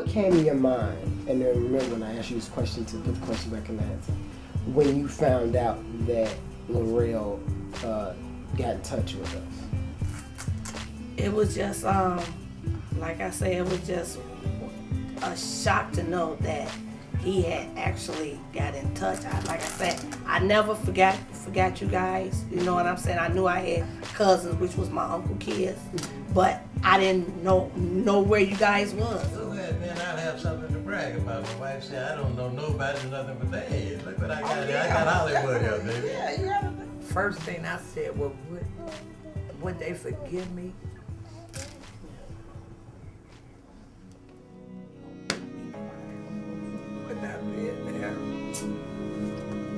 what came to your mind, and then remember when I asked you this question to give the question back in the answer, when you found out that L'Oreal got in touch with us? It was just, like I said, it was just a shock to know that he had actually got in touch. Like I said, I never forgot you guys. You know what I'm saying? I knew I had cousins, which was my uncle kids, but I didn't know where you guys was. So then I'd have something to brag about. My wife said, I don't know nobody, nothing but they. Look what I got. Oh, yeah. I got Hollywood here, baby. Yeah, you got it. First thing I said was, would they forgive me?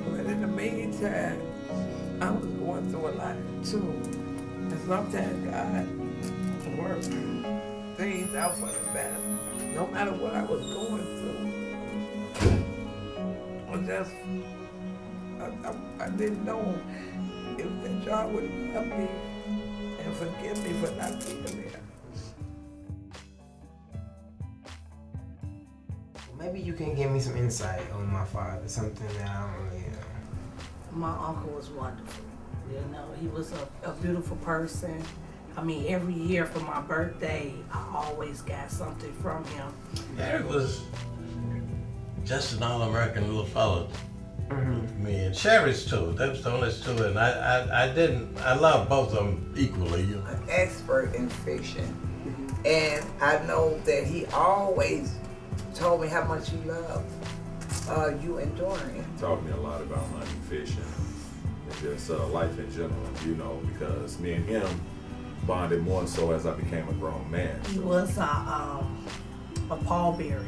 But in the meantime, I was going through a lot too. And sometimes God worked things out for the best. No matter what I was going through. I didn't know if that God would love me and forgive me for not being there. Maybe you can give me some insight on my father, something that I don't really know. My uncle was wonderful. You know, he was a beautiful person. I mean, every year for my birthday, I always got something from him. Eric was just an all-American little fellow. Me and Sherry's too. Those the only two, and I love both of them equally. You know. An expert in fiction, and I know that he always told me how much he loved you and Dorian. Taught me a lot about hunting, fishing, and just life in general, you know, because me and him bonded more so as I became a grown man. He was a pallbearer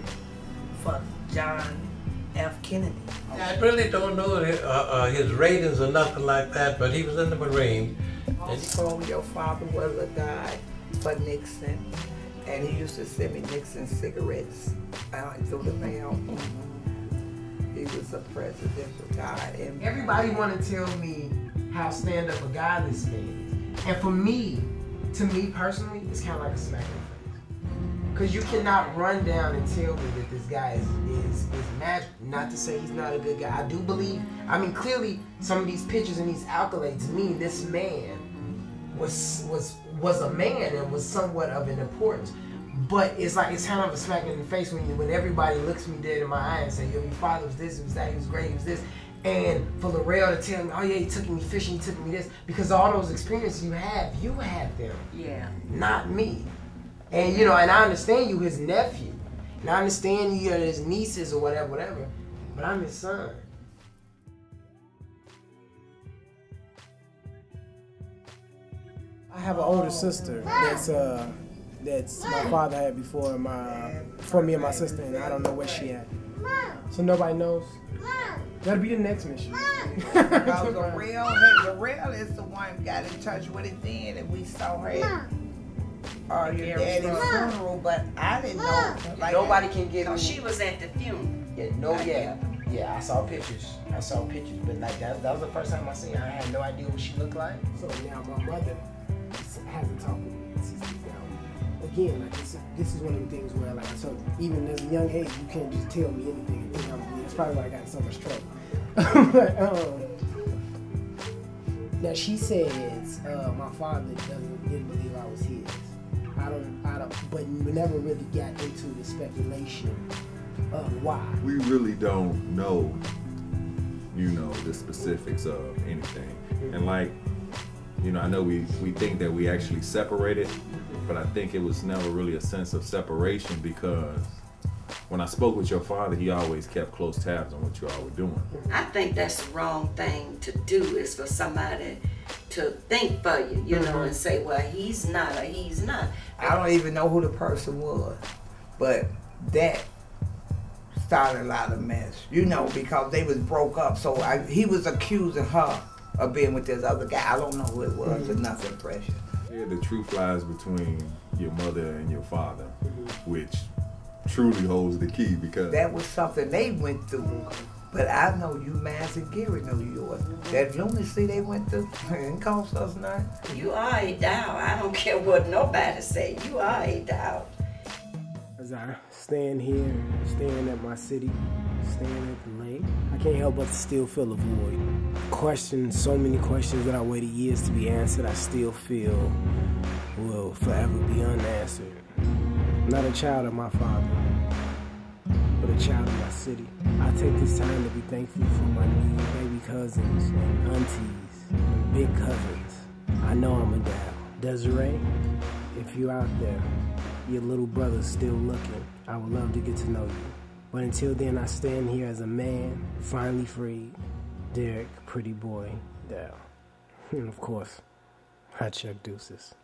for John F. Kennedy. I really don't know his ratings or nothing like that, but he was in the Marines. Also, your father was a guy for Nixon, and he used to send me Nixon cigarettes through the mail. He was a presidential guy. And everybody want to tell me how stand-up a guy this thing is. And for me, to me personally, it's kind of like a smack in the face. Because you cannot run down and tell me that this guy is magic. Not to say he's not a good guy. I do believe, I mean, clearly some of these pictures and these accolades mean this man was a man and was somewhat of an importance. But it's like, it's kind of a smack in the face when everybody looks me dead in my eye and say, yo, your father was this, he was that, he was great, he was this. And for L'Oreal to tell me, oh yeah, he took me fishing, he took me this, because all those experiences you had them. Yeah. Not me. And you know, and I understand you his nephew. And I understand you his nieces or whatever, but I'm his son. I have an older sister that's my father had before me and my sister, and I don't know where she at. So nobody knows. That'll be the next mission. Because L'Oreal is the one who got in touch with it then, and we saw her at your daddy's funeral, but I didn't know. Like, nobody can get me. She was at the funeral. Yeah, I saw pictures, but like that was the first time I seen her. I had no idea what she looked like. So now my mother hasn't talked with me since now. Again, like this is one of the things where, like I told you, even as a young age, you can't just tell me anything and think I'm. That's probably why I got in so much trouble. But now she says my father didn't believe I was his. I don't, but we never really got into the speculation of why. We really don't know, you know, the specifics of anything. And like, you know, I know we think that we actually separated, but I think it was never really a sense of separation, because when I spoke with your father, he always kept close tabs on what you all were doing. I think that's the wrong thing to do, is for somebody to think for you, you know, and say, well, he's not or he's not. I don't even know who the person was, but that started a lot of mess, you know, because they was broke up. So he was accusing her of being with this other guy. I don't know who it was, enough impression. Yeah, the truth lies between your mother and your father, which truly holds the key, because that was something they went through. But I know you, Mass and Gary, know yours. That lunacy they went through, it cost us nothing. You are a doubt. I don't care what nobody say. You are a doubt. As I stand here, staring at my city, staring at the lake, I can't help but to still feel a void. Questions, so many questions that I waited years to be answered, I still feel will forever be unanswered. I'm not a child of my father, but a child of my city. I take this time to be thankful for my new baby cousins and aunties and big cousins. I know I'm a dad. Desirae, if you're out there, your little brother's still looking. I would love to get to know you. But until then, I stand here as a man, finally freed. Derek, pretty boy, Dal. And of course, I check deuces.